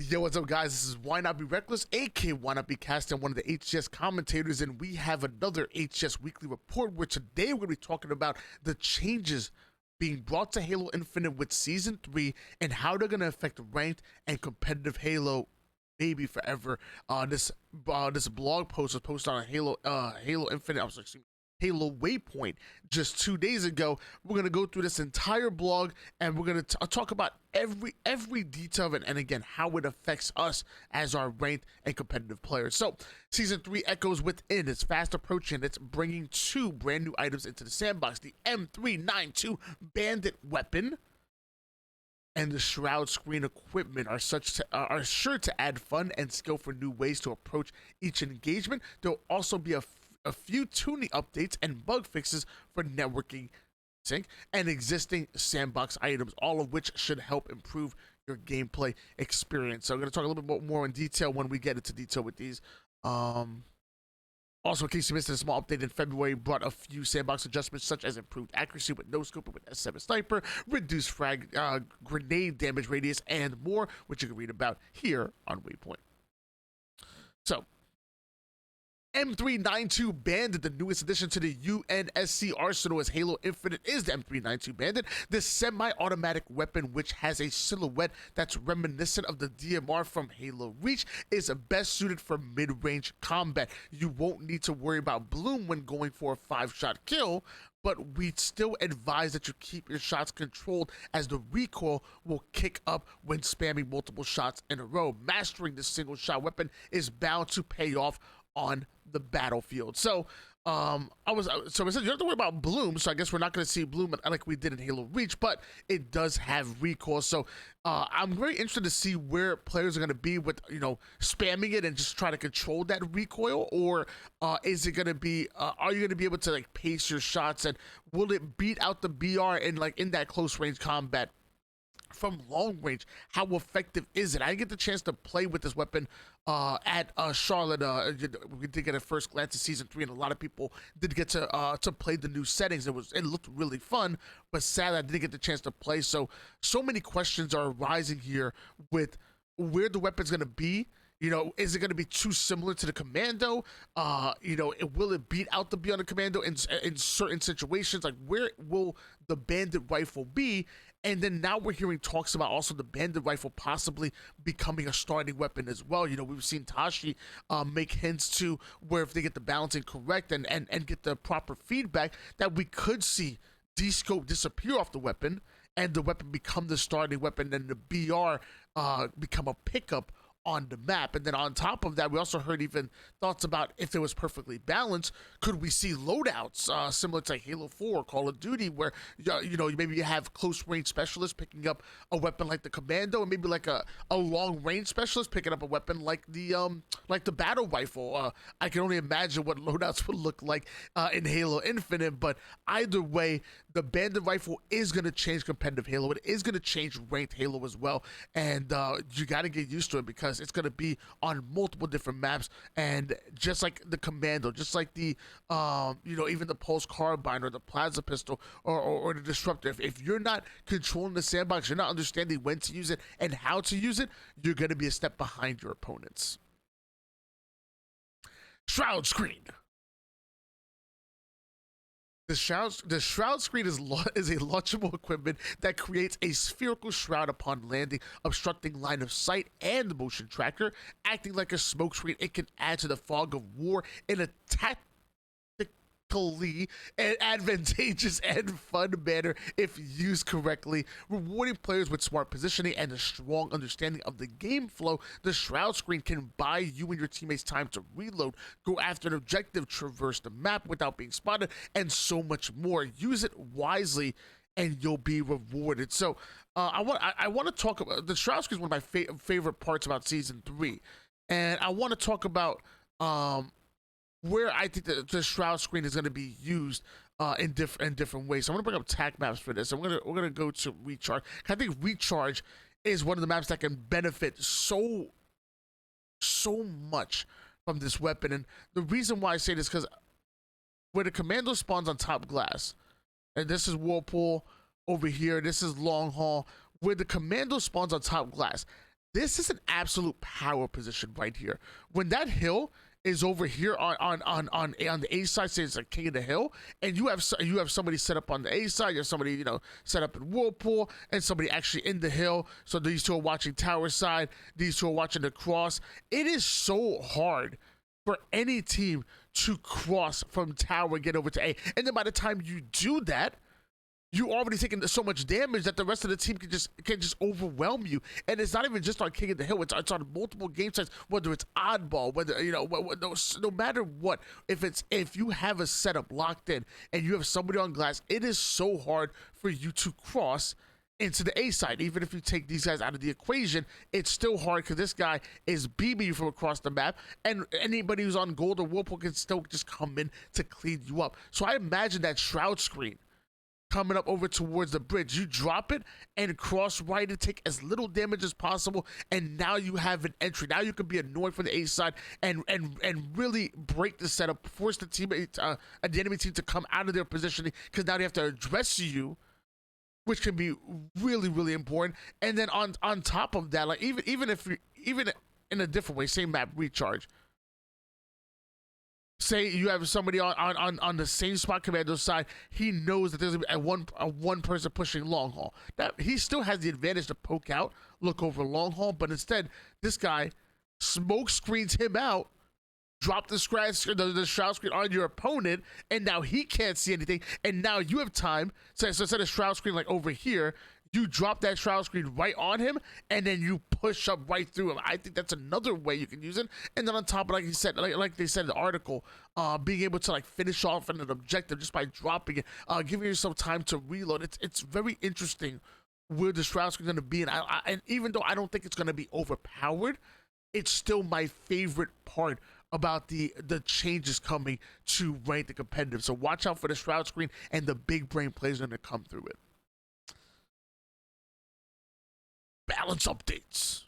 Yo, what's up, guys? This is Why Not Be Reckless, aka Why Not Be Cast, and one of the HCS commentators, and we have another HCS Weekly Report where today we're going to be talking about the changes being brought to Halo Infinite with Season 3 and how they're going to affect ranked and competitive Halo maybe forever. This blog post was posted on Halo Infinite, Halo Waypoint just 2 days ago. We're gonna go through this entire blog and we're gonna talk about every detail of it, and again how it affects us as our ranked and competitive players. So Season 3 echoes within. It's fast approaching. It's bringing 2 brand new items into the sandbox: the M319 Bandit weapon and the Shroud Screen equipment are sure to add fun and skill for new ways to approach each engagement. There'll also be a few tuning updates and bug fixes for networking sync and existing sandbox items, all of which should help improve your gameplay experience. So I'm going to talk a little bit more in detail when we get into detail with these. Also, in case you missed it, a small update in February brought a few sandbox adjustments, such as improved accuracy with no scope with S7 sniper, reduced grenade damage radius, and more, which you can read about here on Waypoint. So M319 Bandit, the newest addition to the UNSC arsenal as Halo Infinite, is the M319 Bandit, this semi-automatic weapon which has a silhouette that's reminiscent of the DMR from Halo Reach, is best suited for mid-range combat. You won't need to worry about bloom when going for a 5-shot kill, but we still advise that you keep your shots controlled, as the recoil will kick up when spamming multiple shots in a row. Mastering this single-shot weapon is bound to pay off on the battlefield. So I said you don't have to worry about bloom, so I guess we're not going to see bloom like we did in Halo Reach, but it does have recoil. So I'm very interested to see where players are going to be with, spamming it and just try to control that recoil, or is it going to be are you going to be able to like pace your shots, and will it beat out the BR in that close range combat? From long range, how effective is it? I get the chance to play with this weapon at Charlotte. We did get a first glance at Season 3, and a lot of people did get to play the new settings. It looked really fun, but sadly I didn't get the chance to play. So many questions are arising here with where the weapon's going to be. Is it going to be too similar to the Commando? Will it beat out the BR on the Commando in certain situations? Like, where will the Bandit rifle be? And then now we're hearing talks about also the Bandit rifle possibly becoming a starting weapon as well. We've seen Tashi make hints to where if they get the balancing correct and get the proper feedback, that we could see D-scope disappear off the weapon and the weapon become the starting weapon, and the BR become a pickup on the map. And then on top of that, we also heard even thoughts about if it was perfectly balanced, could we see loadouts similar to Halo 4 or Call of Duty, where maybe you have close range specialists picking up a weapon like the Commando, and maybe like a long range specialist picking up a weapon like the battle rifle. I can only imagine what loadouts would look like in Halo Infinite, but either way, the Bandit rifle is going to change competitive Halo. It is going to change ranked Halo as well, and you got to get used to it, because it's going to be on multiple different maps. And just like the Commando, just like the even the Pulse Carbine or the Plaza Pistol or the Disruptor, if you're not controlling the sandbox, you're not understanding when to use it and how to use it, you're going to be a step behind your opponents. Shroud Screen. The Shroud Screen is a launchable equipment that creates a spherical shroud upon landing, obstructing line of sight and motion tracker. Acting like a smoke screen, it can add to the fog of war in a tactically and advantageous and fun manner if used correctly, rewarding players with smart positioning and a strong understanding of the game flow. The Shroud Screen can buy you and your teammates time to reload, go after an objective, traverse the map without being spotted, and so much more. Use it wisely and you'll be rewarded. So I want to talk about the Shroud Screen. Is one of my favorite parts about Season 3, and I want to talk about where I think the Shroud Screen is going to be used in different ways. So I'm going to bring up TAC maps for this. We're going to go to Recharge. I think Recharge is one of the maps that can benefit so much from this weapon. And the reason why I say this, because where the Commando spawns on top glass, and this is Whirlpool over here, this is Long Haul, where the Commando spawns on top glass, This is an absolute power position right here. When that hill is over here on the A side, say it's like king of the hill, and you have somebody set up on the A side, you have somebody set up in Whirlpool, and somebody actually in the hill. So these two are watching tower side, these two are watching the cross. It is so hard for any team to cross from tower and get over to A, and then by the time you do that, you already taking so much damage that the rest of the team can just overwhelm you. And it's not even just on King of the Hill; it's on multiple game sites. Whether it's oddball, whether no matter what, if you have a setup locked in and you have somebody on glass, it is so hard for you to cross into the A side. Even if you take these guys out of the equation, it's still hard because this guy is beaming you from across the map, and anybody who's on gold or Whirlpool can still just come in to clean you up. So I imagine that Shroud Screen coming up over towards the bridge, you drop it and cross right and take as little damage as possible, and now you have an entry. Now you can be annoyed for the A side and really break the setup, force the teammate, the enemy team to come out of their positioning, because now they have to address you, which can be really, really important. And then on top of that, like even in a different way, same map, recharge. Say you have somebody on the same spot Commando side, he knows that there's a one person pushing long haul. That he still has the advantage to poke out, look over long haul, but instead this guy smoke screens him out, drop the Shroud Screen on your opponent, and now he can't see anything, and now you have time. So instead of Shroud Screen like over here, you drop that Shroud Screen right on him, and then you push up right through him. I think that's another way you can use it. And then on top of, like you said, like they said in the article, being able to like finish off an objective just by dropping it, giving yourself time to reload. It's very interesting where the Shroud Screen is going to be, and even though I don't think it's going to be overpowered, it's still my favorite part about the changes coming to rank the competitive. So watch out for the Shroud Screen, and the big brain plays are going to come through it. Balance updates.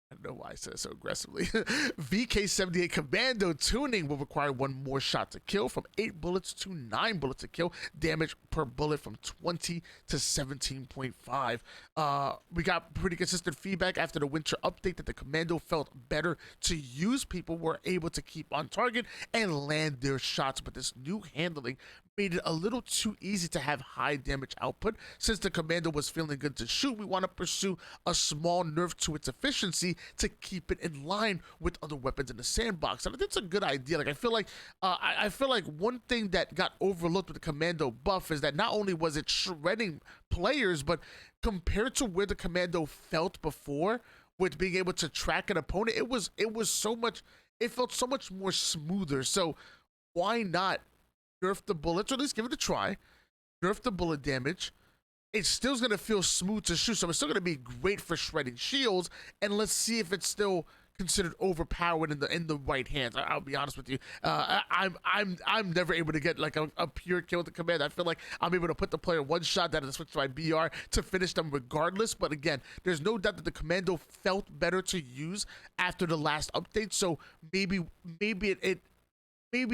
I don't know why I said it so aggressively. VK78 Commando tuning will require one more shot to kill, from 8 bullets to 9 bullets to kill. Damage per bullet from 20 to 17.5. We got pretty consistent feedback after the winter update that the Commando felt better to use. People were able to keep on target and land their shots, but this new handling made it a little too easy to have high damage output. Since the Commando was feeling good to shoot, we want to pursue a small nerf to its efficiency to keep it in line with other weapons in the sandbox. And I think it's a good idea. Like I feel like one thing that got overlooked with the Commando buff is that not only was it shredding players, but compared to where the Commando felt before, with being able to track an opponent, it felt so much more smoother. So why not nerf the bullets, or at least give it a try, nerf the bullet damage. It's still going to feel smooth to shoot, so it's still going to be great for shredding shields, and let's see if it's still considered overpowered in the right hands. I'll be honest with you, I'm never able to get like a pure kill with the Commando. I feel like I'm able to put the player one shot down and switch to my BR to finish them regardless. But again, there's no doubt that the Commando felt better to use after the last update, so maybe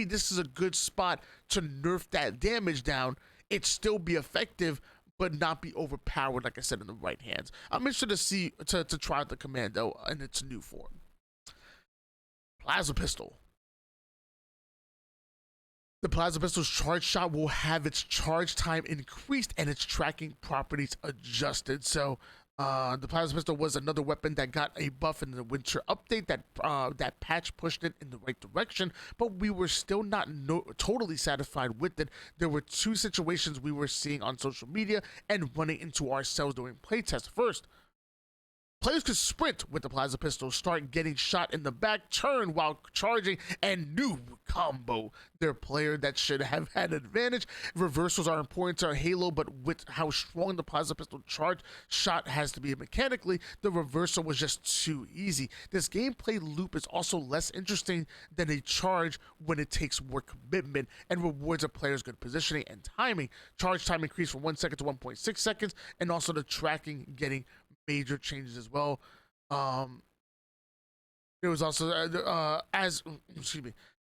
this is a good spot to nerf that damage down. It still be effective, but not be overpowered, like I said, in the right hands. I'm interested to see to try out the Commando in its new form. Plaza Pistol. The Plaza Pistol's charge shot will have its charge time increased and its tracking properties adjusted. So the Plaza Pistol was another weapon that got a buff in the winter update. That patch pushed it in the right direction, but we were still not totally satisfied with it. There were two situations we were seeing on social media and running into ourselves during playtests. First, players could sprint with the Plaza Pistol, start getting shot in the back, turn while charging, and new combo their player that should have had advantage. Reversals are important to our Halo, but with how strong the Plaza Pistol charge shot has to be mechanically, the reversal was just too easy. This gameplay loop is also less interesting than a charge when it takes more commitment and rewards a player's good positioning and timing. Charge time increased from 1 second to 1.6 seconds, and also the tracking getting major changes as well. There was also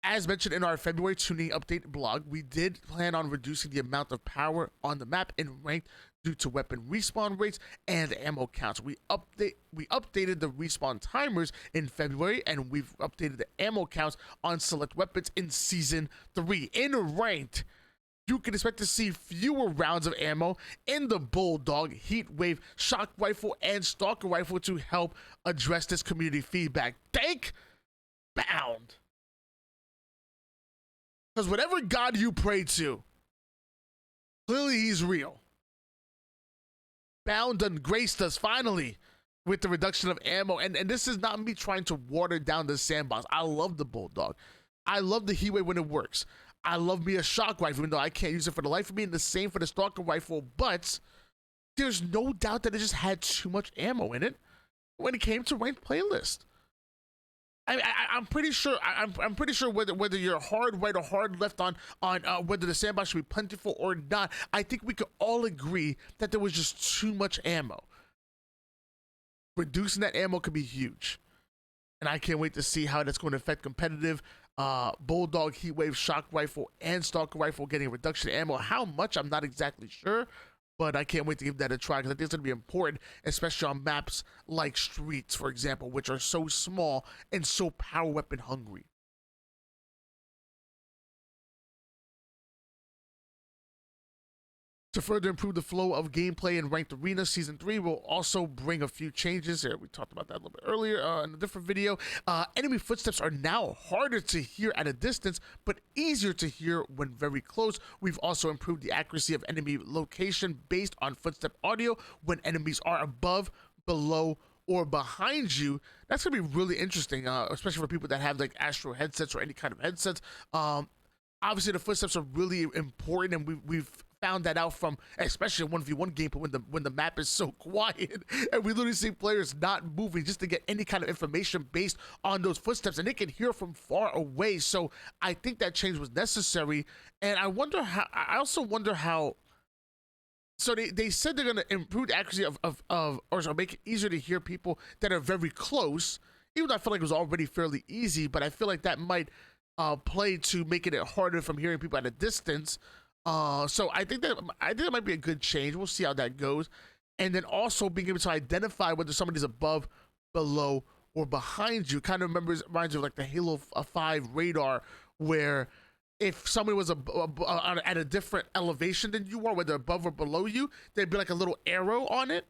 as mentioned in our February tuning update blog, we did plan on reducing the amount of power on the map in ranked due to weapon respawn rates and ammo counts. We updated the respawn timers in February, and we've updated the ammo counts on select weapons in Season 3. In Ranked, you can expect to see fewer rounds of ammo in the Bulldog, Heatwave, Shock Rifle, and Stalker Rifle to help address this community feedback. Thank Bound. Because whatever God you pray to, clearly he's real. Bound done graced us finally with the reduction of ammo. And this is not me trying to water down the sandbox. I love the Bulldog. I love the Heatwave when it works. I love me a Shock Rifle, even though I can't use it for the life of me, and the same for the Stalker Rifle. But there's no doubt that it just had too much ammo in it when it came to ranked playlist. I'm pretty sure. I'm pretty sure whether you're hard right or hard left on whether the sandbox should be plentiful or not. I think we could all agree that there was just too much ammo. Reducing that ammo could be huge, and I can't wait to see how that's going to affect competitive. Bulldog, Heatwave, Shock Rifle, and Stalker Rifle getting a reduction in ammo. How much, I'm not exactly sure, but I can't wait to give that a try because I think it's going to be important, especially on maps like Streets, for example, which are so small and so power weapon hungry. To further improve the flow of gameplay in Ranked Arena, Season 3 will also bring a few changes. Here, we talked about that a little bit earlier in a different video. Enemy footsteps are now harder to hear at a distance, but easier to hear when very close. We've also improved the accuracy of enemy location based on footstep audio when enemies are above, below, or behind you. That's going to be really interesting, especially for people that have like Astro headsets or any kind of headsets. Obviously, the footsteps are really important, and we've found that out from especially 1v1 gameplay when the map is so quiet and we literally see players not moving just to get any kind of information based on those footsteps, and they can hear from far away. So I think that change was necessary, and I also wonder how. So they said they're going to improve the accuracy or make it easier to hear people that are very close, even though I feel like it was already fairly easy, but I feel like that might play to making it harder from hearing people at a distance. So I think that might be a good change. We'll see how that goes. And then also being able to identify whether somebody's above, below, or behind you. Kind of reminds you of like the Halo 5 radar, where if somebody was at a different elevation than you are, whether above or below you, there'd be like a little arrow on it.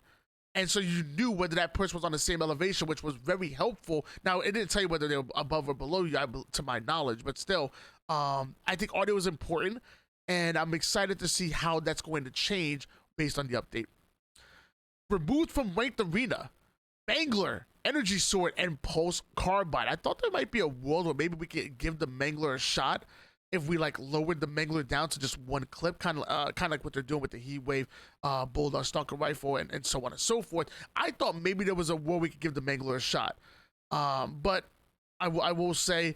And so you knew whether that person was on the same elevation, which was very helpful. Now, it didn't tell you whether they were above or below you, to my knowledge, but still, I think audio is important. And I'm excited to see how that's going to change based on the update. Removed from Ranked Arena, Mangler, Energy Sword, and Pulse Carbine. I thought there might be a world where maybe we could give the Mangler a shot if we like lowered the Mangler down to just one clip, kind of like what they're doing with the Heatwave, Bulldog, Stalker Rifle, and so on and so forth. I thought maybe there was a world we could give the Mangler a shot, but I will say.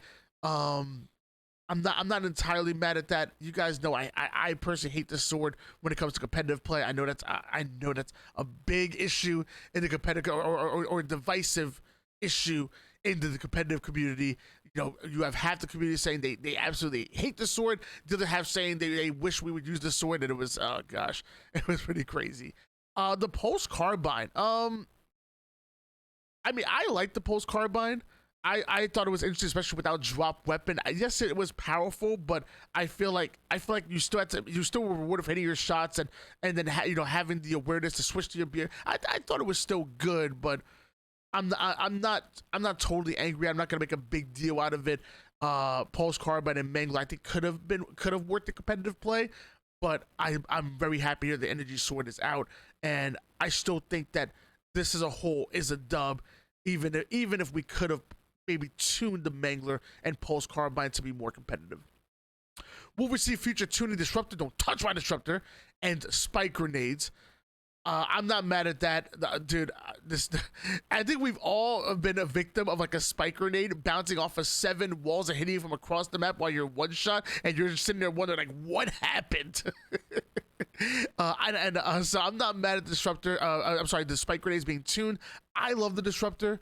I'm not entirely mad at that. You guys know I personally hate the sword when it comes to competitive play. I know that's a big issue in the competitive or divisive issue into the competitive community. You know, you have half the community saying they absolutely hate the sword. The other half saying they wish we would use the sword, and it was gosh, it was pretty crazy. The Pulse Carbine. I mean, I like the Pulse Carbine. I thought it was interesting, especially without drop weapon. Yes, it was powerful, but I feel like you still were rewarded for hitting your shots and then having the awareness to switch to your gear. I thought it was still good, but I'm not totally angry. I'm not gonna make a big deal out of it. Pulse Carbine and Mangler I think could have worked the competitive play, but I'm very happy here the Energy Sword is out, and I still think that this as a whole is a dub, even if we could have maybe tuned the Mangler and Pulse Carbine to be more competitive. We'll receive future tuning Disruptor, don't touch my Disruptor, and spike grenades. I'm not mad at that, dude. I think we've all been a victim of like a spike grenade bouncing off of 7 walls and hitting you from across the map while you're one shot, and you're just sitting there wondering like, what happened? So I'm not mad at the Disruptor. I'm sorry, the spike grenades being tuned. I love the Disruptor.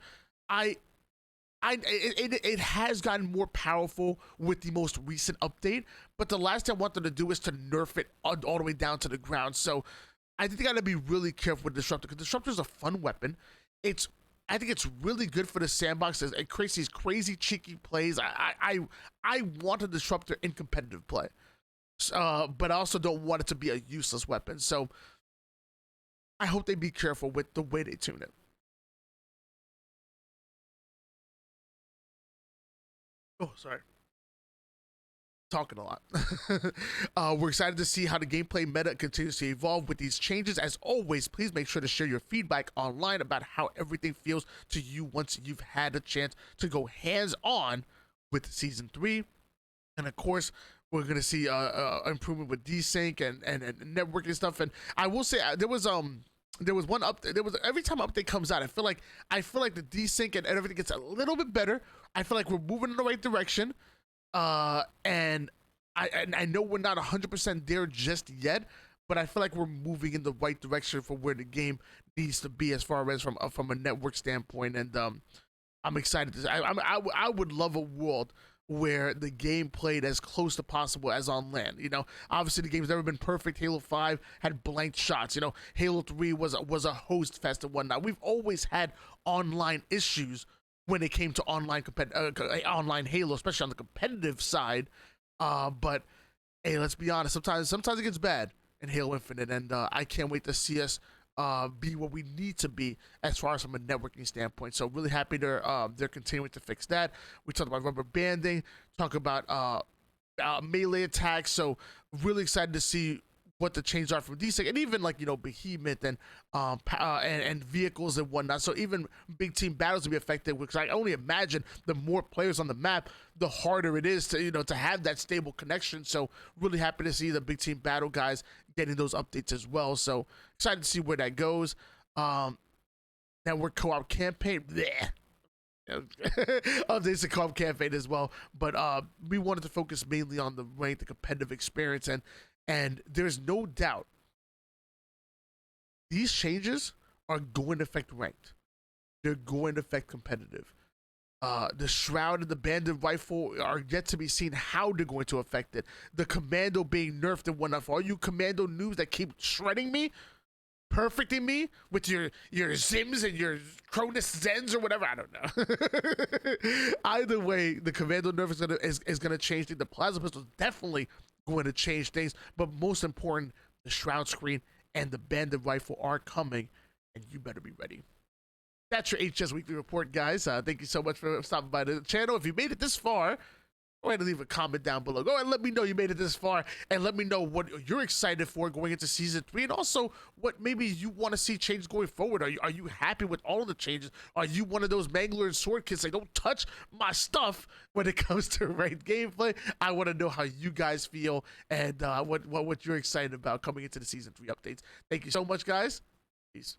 It has gotten more powerful with the most recent update, but the last thing I wanted to do is to nerf it all the way down to the ground. So I think they gotta be really careful with Disruptor, because Disruptor is a fun weapon. I think it's really good for the sandbox. It creates these crazy cheeky plays. I want a Disruptor in competitive play, but I also don't want it to be a useless weapon. So I hope they be careful with the way they tune it. Oh, sorry. Talking a lot. We're excited to see how the gameplay meta continues to evolve with these changes. As always, please make sure to share your feedback online about how everything feels to you once you've had a chance to go hands-on with Season 3. And of course, we're going to see improvement with desync and networking stuff. And I will say, there was one update. Every time an update comes out, I feel like the desync and everything gets a little bit better. I feel like we're moving in the right direction. And I know we're not 100% there just yet, but I feel like we're moving in the right direction for where the game needs to be as far as from a network standpoint. And I'm excited to. I would love a world where the game played as close to possible as on land. You know, obviously the game's never been perfect. Halo 5 had blank shots. You know, Halo 3 was a host fest and whatnot. We've always had online issues when it came to online Halo, especially on the competitive side. But hey, let's be honest. Sometimes it gets bad in Halo Infinite, and I can't wait to see us be what we need to be as far as from a networking standpoint. So really happy they're continuing to fix that. We talked about rubber banding, talk about melee attacks. So really excited to see what the changes are from desync, and even like, you know, behemoth and vehicles and whatnot. So even big team battles will be affected, because I only imagine the more players on the map, the harder it is to, you know, to have that stable connection. So really happy to see the big team battle guys getting those updates as well. So excited to see where that goes. Network co-op campaign, bleh. Updates to co-op campaign as well, but we wanted to focus mainly on the ranked, the competitive experience, and there's no doubt these changes are going to affect ranked. They're going to affect competitive. The Shroud and the Bandit rifle are yet to be seen how they're going to affect it. The Commando being nerfed and whatnot. For all you Commando noobs that keep shredding me, perfecting me with your Zims and your Cronus Zens or whatever, I don't know. Either way, the Commando nerf is gonna change things. The Plaza Pistol is definitely going to change things, but most important, the Shroud Screen and the Bandit rifle are coming, and you better be ready. That's your HCS Weekly Report, guys. Thank you so much for stopping by the channel. If you made it this far, go ahead and leave a comment down below. Go ahead and let me know you made it this far, and let me know what you're excited for going into Season 3, and also what maybe you want to see change going forward. Are you happy with all of the changes? Are you one of those Mangler and Sword kids that don't touch my stuff when it comes to ranked gameplay? I want to know how you guys feel, and what you're excited about coming into the Season 3 updates. Thank you so much, guys. Peace.